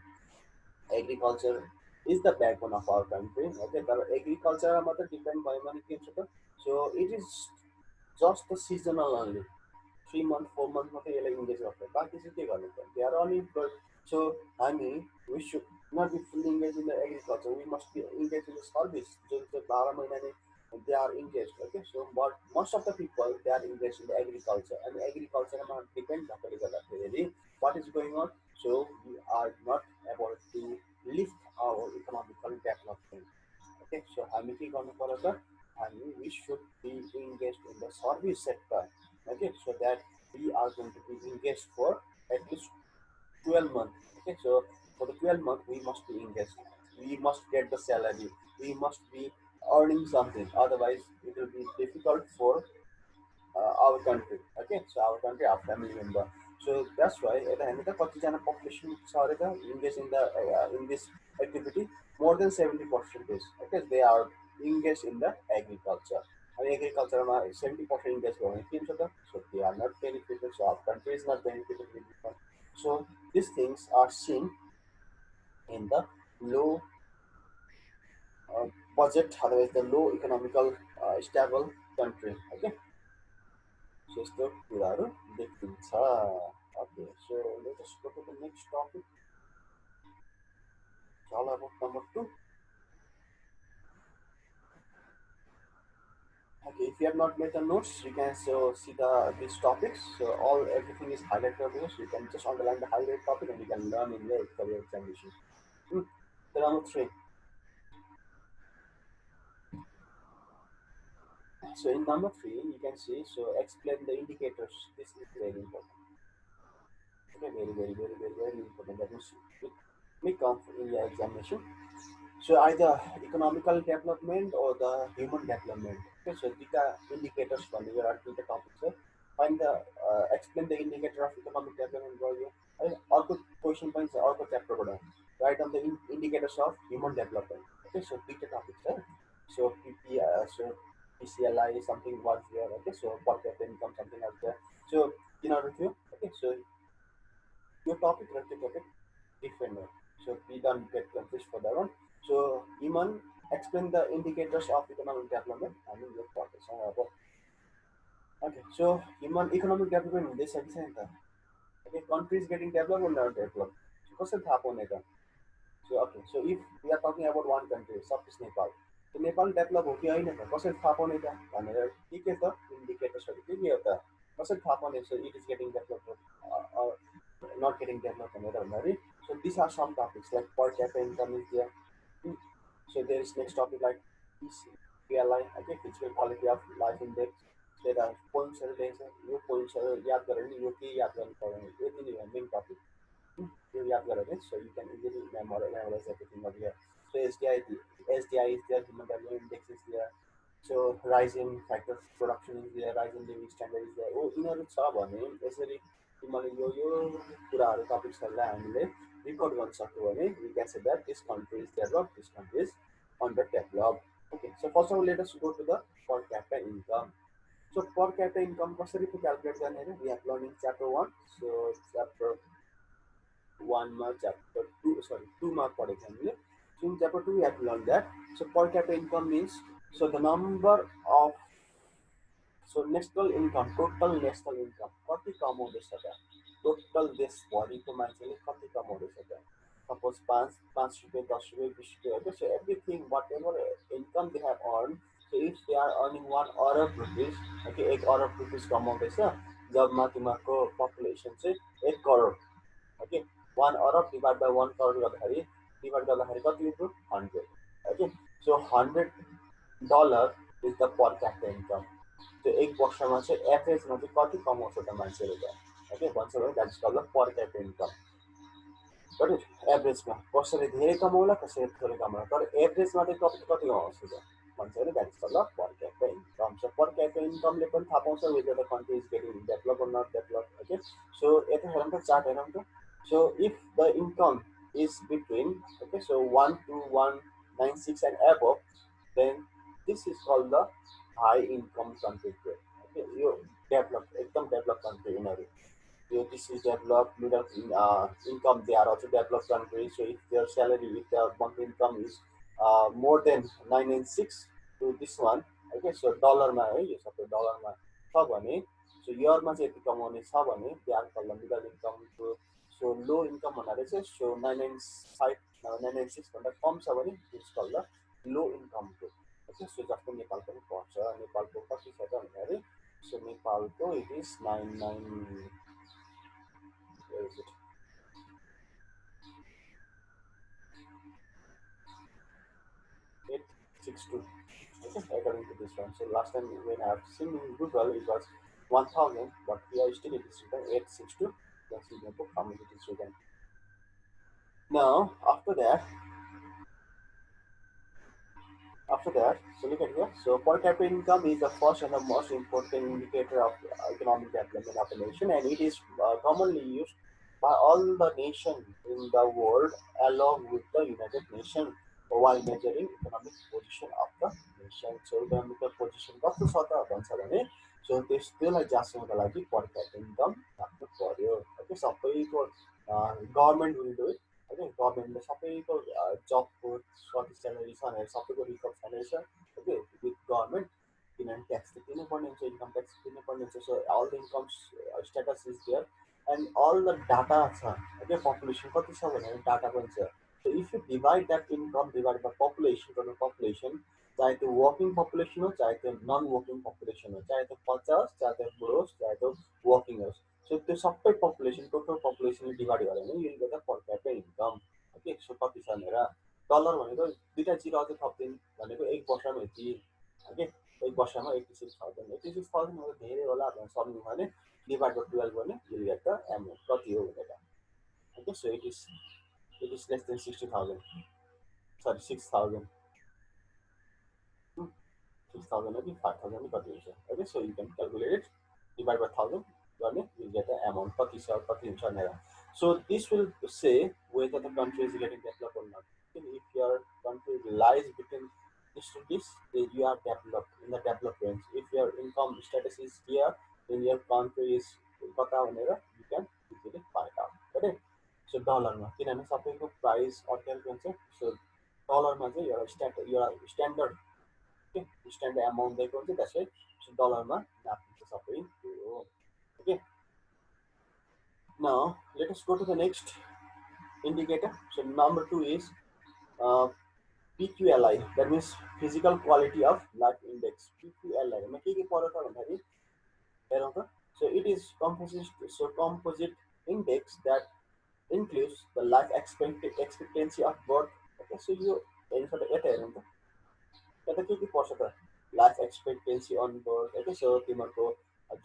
Agriculture is the backbone of our country. Okay, but agriculture मात्र depend भयो भने के हुन्छ त? So it is just the seasonal only. 3 months 4 months मात्रै यसलाई engage गर्छ, बाँकी चाहिँ के गर्नु पर्छ? They are unemployed. So हामी we should not be fully engaged in the agriculture. We must be engaged in the service. जुन चाहिँ 12 महिना नै they are engaged. Okay, so but most of the people they are engaged in the agriculture, and agriculture depend on what is going on. So we are not able to lift our economical development. Okay, so हामी के गर्नु पर्यो त? हामी we should be engaged in the service sector. Okay, so that we are going to be engaged for at least 12 months. Okay, so for the 12 months we must be engaged. We must get the salary. We must be earning something. Otherwise, it will be difficult for our country. Okay, so our country, our family member. So that's why the population engaged in this activity. More than 70% is, okay, they are engaged in the agriculture. And agriculture 70% engaged in, so they are not benefited. So our country is not benefited. So these things are seen in the low budget, otherwise the low economical stable country. Okay, so यस्तो कुराहरू देखिन्छ. Okay, so let us go to the next topic. It's all about number 2. Okay, if you have not made the notes, you can see these topics. So everything is highlighted over here, so you can just underline the highlight topic and you can learn in your career examination. So number 3. So in number three, you can see, so explain the indicators. This is very important. Okay, very important. That means it may come in the examination. So either economical development or the human development. Okay, so these are indicators for you are the topics. Find the explain the indicator of economic development value. Or good question points or good chapter order. Write on the indicators of human development. Okay, so these are topics. So so PCLI is something was there. Okay, so per capita income something else there. So in order to okay, so your topic related topic different way. So we don't get confused for that one. So Iman explain the indicators of economic development. I mean your topic. Okay, so Iman economic development this extent. Okay, countries getting developed or not developed. So कसरी थाहा पाउने त? So okay, so if we are talking about one country, suppose Nepal. So Nepal develop हो कि होइन त कसरी थाहा पाउने त भनेर के त इन्डिकेटर्सहरू के हो त कसरी थाहा पाउने so it is getting developed or not getting developed भनेर भन्दाखेरि so these are some topics like per capita income is there. Hmm. So there is next topic like PLI, okay, physical quality of life index. There are pointsहरू दिएको छ यो पोइन्ट्सहरू याद गरेर नि यो के याद गर्नु पर्दैन यति नै हो main topic you have got it, so you can easily memorize everything over here. So SDI is there, human development index is there. So rising factors production is there, rising living standard is there. Oh, यिनीहरू छ भने यसरी तिमीले यो कुराहरू टपिक्सहरूलाई हामीले record गर्न सक्यो भने we can say that this country is developed, this country is underdeveloped. Okay, so first of all, let us go to the per capita income. So per capita income कसरी पो calculate गर्ने हैन we have learned in chapter 1. So chapter 1 mark chapter 2 sorry 2 mark पढेको छ हामीले so in chapter 2 we have to learn that so per capita income means so the number of so national income total national income कति कमाउँदैछ त total देशभरिको मान्छेले कति कमाउँदैछ त suppose 5 रुपियाँ 10 रुपियाँ 20 रुपियाँ होइन so everything whatever income they have earned so if they are earning 1 अरब रुपिस okay 1 अरब रुपिस कमाउँदैछ जबमा तिमीहरूको पपुलेसन चाहिँ 1 करोड okay 1 अरब डिभाइड बाई 1 करोड गर्दाखेरि डिभाइड गर्दाखेरि कति into 100 okay so $100 is the per capita income त्यो एक वर्षमा चाहिँ एभरेजमा चाहिँ कति कमाउँछ त मान्छेले त ओके भन्छ भने that is called per capita income but एभरेजमा कसैले धेरै कमाउला कसैले थोरै कमाउला तर एभरेजमा चाहिँ कति कति कमाउँछ त भन्छ भने that is called per capita income so per capita इन्कमले पनि थाहा पाउँछ whether the country is getting develop or not developed okay so यता हेरौँ त चार्ट हेरौँ त so if the income is between okay so 1 to 196 and above then this is called the high income country okay you developed एकदम developed country यिनीहरू you know, this is developed middle income they are also developed countries so if their salary if their monthly income is more than 996 to this one okay so डलरमा है यो सबै डलरमा छ भने so इयरमा चाहिँ यति कमाउने छ भने they are called middle income too so low income भन्नाले चाहिँ सो 996 भन्दा कम छ भने it's called low income too okay so जस्तो नेपाल पनि पर्छ नेपालको कति छ त भन्दाखेरि सो नेपालको it is 99 where is it 862 okay according to this one so last time when I have seen in Google it was 1000 but here still it is written 862 that's in the book how many it is written now after that, so look at here. So per capita income is the first and the most important indicator of economic development of a nation, and it is commonly used by all the nations in the world, along with the United Nations, while measuring economic position of the nation. So economic position कस्तो छ त भन्छ भने so त्यसलाई जाँच्नको लागि per capita income राख्नु पर्यो okay सबैको गभर्मेन्ट विल डु इट होइन गभर्मेन्टले सबैको जबको कति स्यालेरी छ भनेर सबैको रिकर्ड छैन रहेछ ओके विथ गभर्मेन्ट किनभने ट्याक्स त तिर्नुपर्ने हुन्छ इन्कम ट्याक्स तिर्नुपर्ने हुन्छ so all the income status is there and all the data छ ओके पपुलेसन कति छ भनेर डाटा पनि छ so if you divide that income divide by population total population चाहे त्यो वर्किङ पपुलेसन हो चाहे त्यो नन वर्किङ पपुलेसन हो चाहे त्यो 50 चाहे त्यो बुढो होस् चाहे त्यो वर्किङ होस् सो त्यो सबै पपुलेसन टोटल पपुलेसनले डिभाइड गर्यो भने यो गर्दा पर क्यापिटल इन्कम ओके सो कति छ भनेर डलर भनेको दुईवटा जिरो अझै थप्दिन भनेको एक वर्षमा यति ओके एक वर्षमा 86,000 86,000 हो धेरै होला भनेर सम्झ्नु भने डिभाइड बाइ 12 गर्ने विल गेट द एमाउन्ट कति हो भनेर okay so it is less than 60,000 sorry 6,000 6,000 हो कि 5,000 कति हुन्छ okay so you can calculate it divide by 1000 गर्ने विल गेट द एमाउन्ट कति छ कति हुन्छ भनेर so this will say whether the country is getting developed or not. If your country lies between this to this, then you are developed in the developed range. If your income status is here, then your country is kata भनेर you can easily find out. Okay? So dollar मा किनभने सबैको price अर्कै हुन्छ so dollar मा चाहिँ एउटा standard okay standard amount दिएको हुन्छ त्यसै so dollar मा नाप्नु सबै हो okay now let us go to the next indicator. So number two is uh, PQLI, that means physical quality of life index. PQLI, मैं क्या पढ़ा था बंधारी, हेरो का. So it is composite index that includes the life expectancy of birth. Okay, so you answer the हेरो का. कता के पढ़ा था life expectancy on birth. Okay, so तिम्रो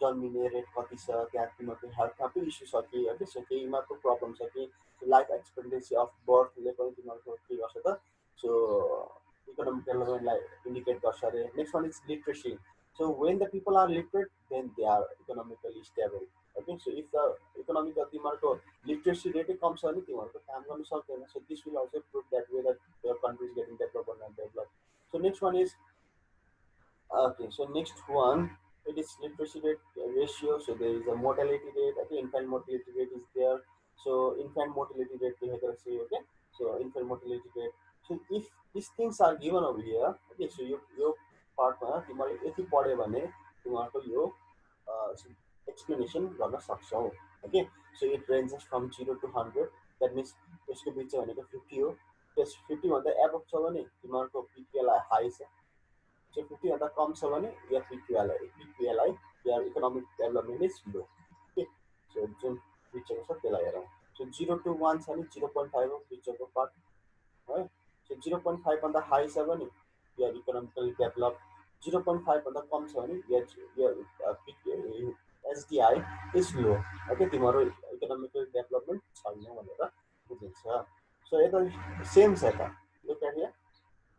जन्मिने रेट कति छ त्यहाँ तिमीहरूको हेल्थमा पनि इस्यु छ कि है सो केहीमाको प्रब्लम छ कि लाइफ एक्सपेक्टेन्सी अफ बर्थले पनि तिमीहरूको के गर्छ त सो इकोनोमिक डेभलपमेन्टलाई इन्डिकेट गर्छ अरे next one is literacy so when the people are literate then they are economically stable okay so if the economic तिमीहरूको लिट्रेसी रेटै कम छ भने तिमीहरूको काम गर्नु सक्दैन so this will also prove that way that your country is getting develop or not develop so next one is okay so next one it is literacy rate ratio so there is a mortality rate okay infant mortality rate is there so infant mortality rate okay so infant mortality rate so if these things are given over here okay so your part ma तिमीले यति पढ्यो भने तिमीहरुको यो explanation गर्न सक्छौ okay so it ranges from 0 to 100 that means यसको बीच भनेको 50 हो त्यस 50 भन्दा above छ भने तिमीहरुको PQLI हाई छ so 50 भन्दा कम छ भने your PQLI your economic development is low okay so जुन पिक्चर छ त्यसलाई हेरौँ so 0 to 1 छ भने 0.5 हो पिक्चरको पार्ट है so 0.5 भन्दा हाई छ भने your economically developed 0.5 भन्दा कम छ भने your SDI is low okay तिम्रो economical development छैन भनेर बुझिन्छ so यता सेम छ त look at here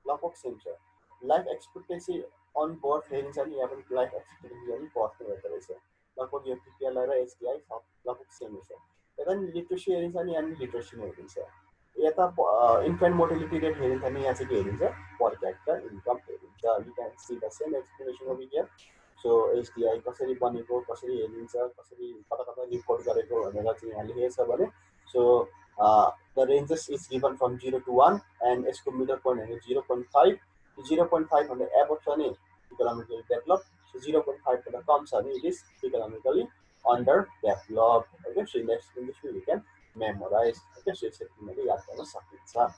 लगभग सेम छ लाइफ एक्सपेक्टेन्सी अन बर्थ हेरिन्छ नि यहाँ पनि लाइफ एक्सपेक्टेन्सी पनि बर्थमा हेर्दो रहेछ लगभग यो पिपिएलआई र एसडिआई लगभग सेम छ यता नि लिट्रेसी हेरिन्छ नि यहाँ लिट्रेसी हेरिन्छ यता इन्फेन्ट मोर्टिलिटी रेट हेरिन्छ नि यहाँ चाहिँ के हेरिन्छ पर क्यापिटल इन्कम हेरिन्छ you can see the same explanation over here so SDI कसरी बनेको कसरी हेरिन्छ कसरी कता कता रिपोर्ट गरेको भनेर चाहिँ यहाँ लेखेको छ भने so the ranges is given from 0 to 1 and यसको मिडल पोइन्ट भनेको 0.5 0.5 भन्दा एबभ छ भने इकोनोमिकली डेभलप so 0.5 भन्दा कम छ भने it is economically under develop okay so next in this we can memorize okay so यसरी तिमीले याद गर्न सकिन्छ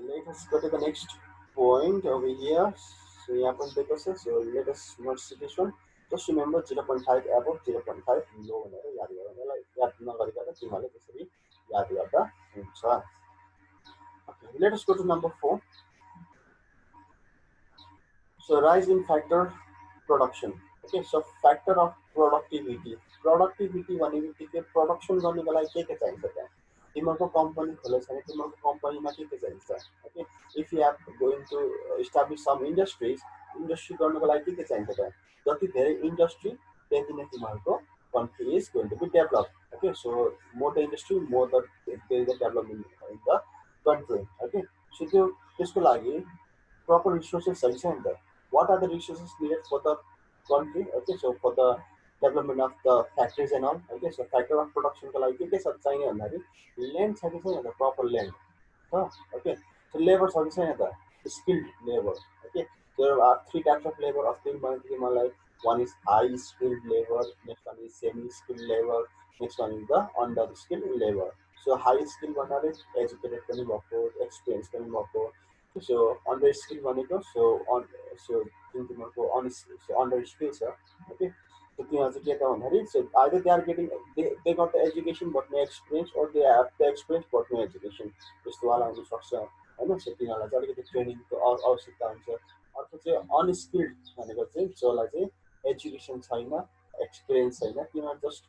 let us go to the next point over here so यहाँ पनि दिएको छ so let us note this one just remember 0.5 above 0.5 low भनेर याद गरौँ यसलाई याद नगरिकन तिमीले त्यसरी याद गर्दा हुन्छ okay let us go to number 4 so rise in factor production okay so factor of productivity भनेको प्रोडक्सन गर्नको लागि के चाहिन्छ त्यहाँ तिमीहरुको कम्पनी खोलेछ भने तिमीहरुको कम्पनीमा के चाहिन्छ okay if you are going to establish some industry गर्नको लागि के चाहिन्छ त्यहाँ जति धेरै इन्डस्ट्री त्यति नै तिमीहरुको country is going to be developed okay so more the industry more the there is a development in the country okay so त्यसको लागि proper resources चाहिन्छ नि त what are the resources needed for the country okay so for the development of the factories and all okay so factor of production को लागि के सब चाहिने भन्दाखेरि land छ कि छैन proper land huh? okay so labor छ कि छैन त skilled labor okay there are three types of labor of thing भन्दाखेरि मलाई one is high skilled labor next one is semi skilled labor next one is the under skilled labor so high skilled भन्नाले educated पनि भएको experience पनि भएको so under skilled भनेको so तिमीहरुको under skill छ okay so तिमीहरु चाहिँ के त भन्दाखेरि so either they are getting they got the education but no experience or they have the experience but no education त्यस्तो वाला हुन सक्छ होइन। सो तिनीहरूलाई चाहिँ अलिकति ट्रेनिङको आवश्यकता हुन्छ। अर्को चाहिँ अनस्किल्ड भनेको चाहिँ जसलाई चाहिँ एजुकेसन छैन, एक्सपिरियन्स छैन, तिनीहरू जस्ट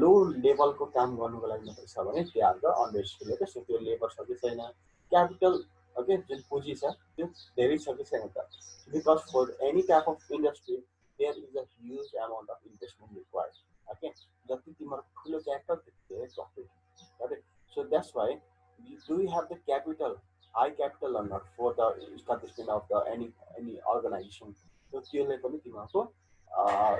लो लेभलको काम गर्नुको लागि मात्रै छ भने they are the under skill. Okay, so त्यो लेबर छ कि छैन, क्यापिटल ओके जुन पुँजी छ त्यो धेरै छ कि छैन त, because for any type of industry there is a huge amount of investment required. Okay, जति तिमीहरूको ठुलो क्यापिटल त्यति धेरै profit. Correct, so that's why do you have the capital, high capital or not for the establishment of the any organization, so त्यसले पनि तिमीहरूको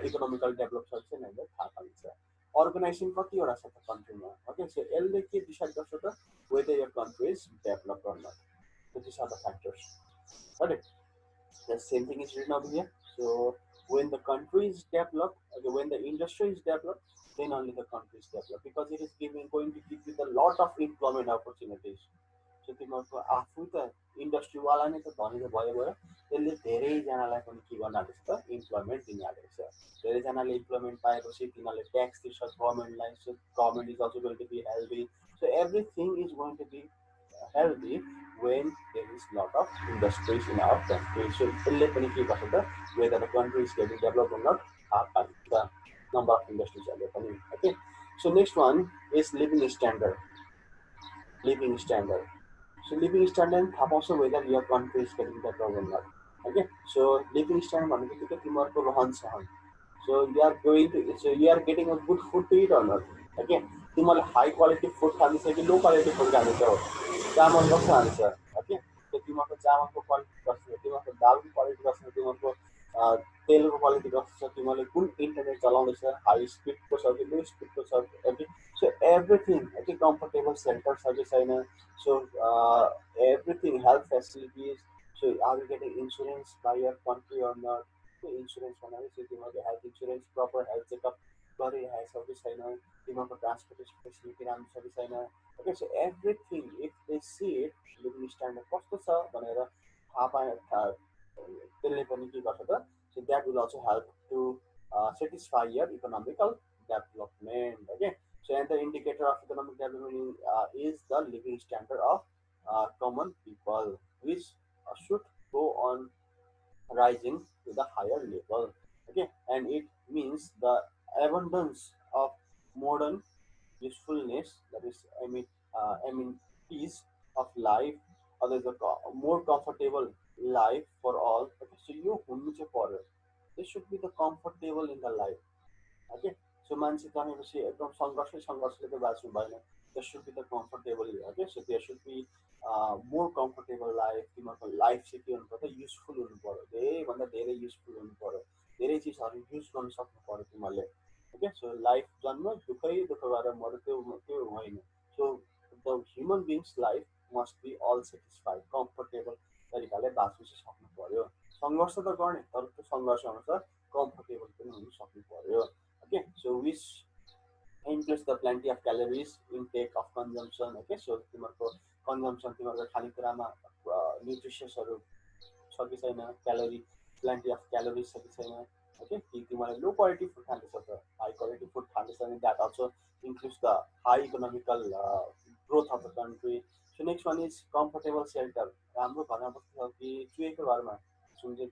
economical develop छ कि छैन भनेर थाहा पाइन्छ। अर्गनाइजेसन कतिवटा छ त कन्ट्रीमा, ओके, सो यसले के डिसाइड गर्छ त whether your country is develop or not, so these are the factors, correct? The same thing is written over here. So when the country is developed, okay, when the industry is developed, then only the country is developed because it is giving going to give you a lot of employment opportunities. So तिमीहरूको आफू त इन्डस्ट्रीवाला नै त धनी त भयो भयो, त्यसले धेरैजनालाई पनि के गर्न आँटेको छ त इम्प्लोइमेन्ट दिन आँटेको छ। धेरैजनाले इम्प्लोइमेन्ट पाएपछि तिनीहरूले ट्याक्स तिर्छ गभर्मेन्टलाई, so government is also going to be healthy, so everything is going to be healthy when there is lot of industries in our country. So त्यसले पनि के गर्छ त whether the country is getting developed or not, the number of industries are पनि। Okay, so next one is living standard। living standard, so living standard थाहा पाउँछ whether your country is getting developed or not। Okay, so living standard भन्ने बित्तिकै तिमीहरूको रहन सहन, so you are going to, so you are getting a good food to eat or not। Okay, तिमीहरूले high quality food खाँदैछ कि low quality food खाँदैछ हो, चामल कस्तो खान्छ। ओके, त्यो तिमीहरूको चामलको क्वालिटी कस्तो छ, तिमीहरूको दालको क्वालिटी कस्तो छ, तिमीहरूको तेलको क्वालिटी कस्तो छ, तिमीहरूले कुन इन्टरनेट चलाउँदैछ, हाई स्पिडको छ कि लो स्पिडको छ। Okay, so everything, okay, comfortable shelter छ कि छैन, so everything health facilities, so are you getting insurance by your country or not. त्यो इन्सुरेन्स भनेपछि तिमीहरूको health insurance proper health checkup गरिरहेको छ कि छैन, तिमीहरूको ट्रान्सपोर्टेसन फेसिलिटी राम्रो छ कि छैन। Okay, so everything if they see it living standard कस्तो छ भनेर थाहा पाए त्यसले पनि के गर्छ त, so that will also help to satisfy your economical development। Okay, so and the indicator of economic development is the living standard of common people, which should go on rising to the higher level। Okay, and it means the abundance of modern usefulness, that is amenities of life, or there's a more comfortable life for all। Okay, so you हुनु चाहिँ पर्यो, this should be the comfortable in the life। Okay, so मान्छे जन्मेपछि एकदम सङ्घर्षले त बाँच्नु भएन, there should be the comfortable. Okay, so there should be more comfortable life. तिमीहरूको लाइफ चाहिँ के हुनु पर्यो, युजफुल हुनु पर्यो, धेरैभन्दा धेरै युजफुल हुनु पर्यो, धेरै चिजहरू युज गर्न सक्नु पर्यो तिमीहरूले। ओके, सो लाइफ जन्म दुःख गरेर मऱ्यो त्यो त्यो होइन। So the human beings life must be all satisfied, comfortable तरिकाले बाँच्नु चाहिँ सक्नु पर्यो। सङ्घर्ष त गर्ने, तर त्यो सङ्घर्ष अनुसार कम्फर्टेबल पनि हुनु सक्नु पर्यो। Okay, so which includes the plenty of calories intake of consumption। Okay, so तिमीहरूको कन्जम्सन, तिमीहरूको खानेकुरामा न्युट्रिसियसहरू छ कि छैन, क्यालोरी प्लेन्टी अफ क्यालोरिज छ कि छैन। ओके, कि तिमीहरूले लो क्वालिटी फुड खाँदैछ त हाई क्वालिटी फुड खाँदैछ भने that also includes the high economical growth of the country. So next one is comfortable shelter. राम्रो घरमा बस्छ कि चुहेको घरमा, जुन चाहिँ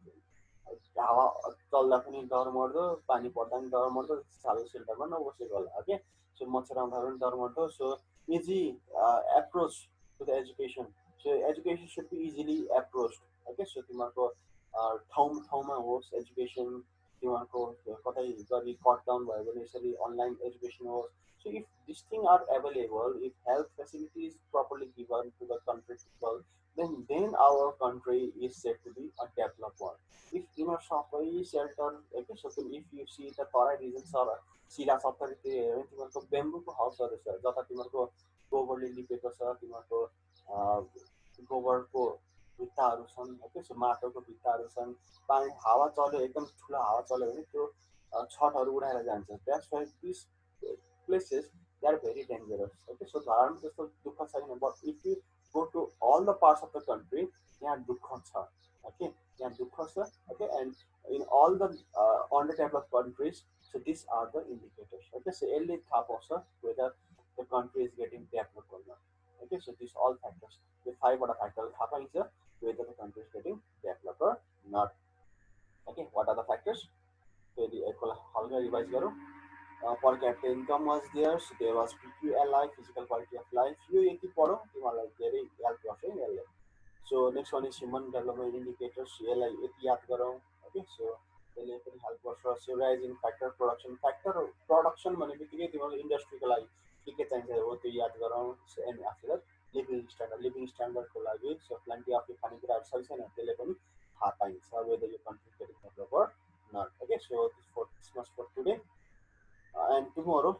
हावा चल्दा पनि डर मर्दो, पानी पर्दा पनि डर मर्दो, सालो सेल्टरमा नबसेको होला। ओके, सो मच्छर आउँदा पनि डर मर्दो। So easy approach to the education, so education should be easily approach. Okay, so तिमीहरूको ठाउँमा होस् एजुकेसन, तिमीहरूको कतै गरी कट डाउन भयो भने यसरी अनलाइन एजुकेसन होस्। So if these things are available, if health facility is properly given to the country people, then our country is said to be a developed one। If सबै shelter, okay, so if you see the Terai region छ सिला 70 तिर हेऱ्यो भने तिमीहरूको बेम्बुको हाउसहरू छ, जता तिमीहरूको गोबरले लिपेको छ, तिमीहरूको गोबरको भित्ताहरू छन्। ओके, सो माटोको भित्ताहरू छन्, पानी हावा चल्यो एकदम ठुलो हावा चल्यो भने त्यो छतहरू उडाएर जान्छ। That's why this places they are very dangerous. Okay, so धरानमा त्यस्तो दुःख छैन, but if you go to all the parts of the country यहाँ दुःख छ। ओके, यहाँ दुःख छ। Okay, and in all the under develop countries, so this are the indicators. Okay, so यसले थाहा पाउँछ whether the country is getting develop गर्न। Okay, so these all factors, the five order factors थाहा पाइन्छ whether the country is getting developed or not. Okay, what are the factors? So the हल्का revise गरौँ. Per capita income was there, so there was PQLI, physical quality of life. यो यति पढौँ तिमीहरूलाई धेरै help गर्छ है यसले. So next one is human development indicators. यसलाई यति याद गरौँ. Okay, so यसले पनि हेल्प गर्छ. So rise in factor production भने बित्तिकै तिमीहरूले इन्डस्ट्रीको लागि के चाहिन्छ हो त्यो याद गरौँ. एन्ड आफ्टर द्याट लिभिङ स्ट्यान्डर्डको लागि सो प्लेन्टी अफ खानेकुराहरू छ छैन त्यसले पनि थाहा पाइन्छ वेदर यो country getting develop or not. Okay, so this much for today. And tomorrow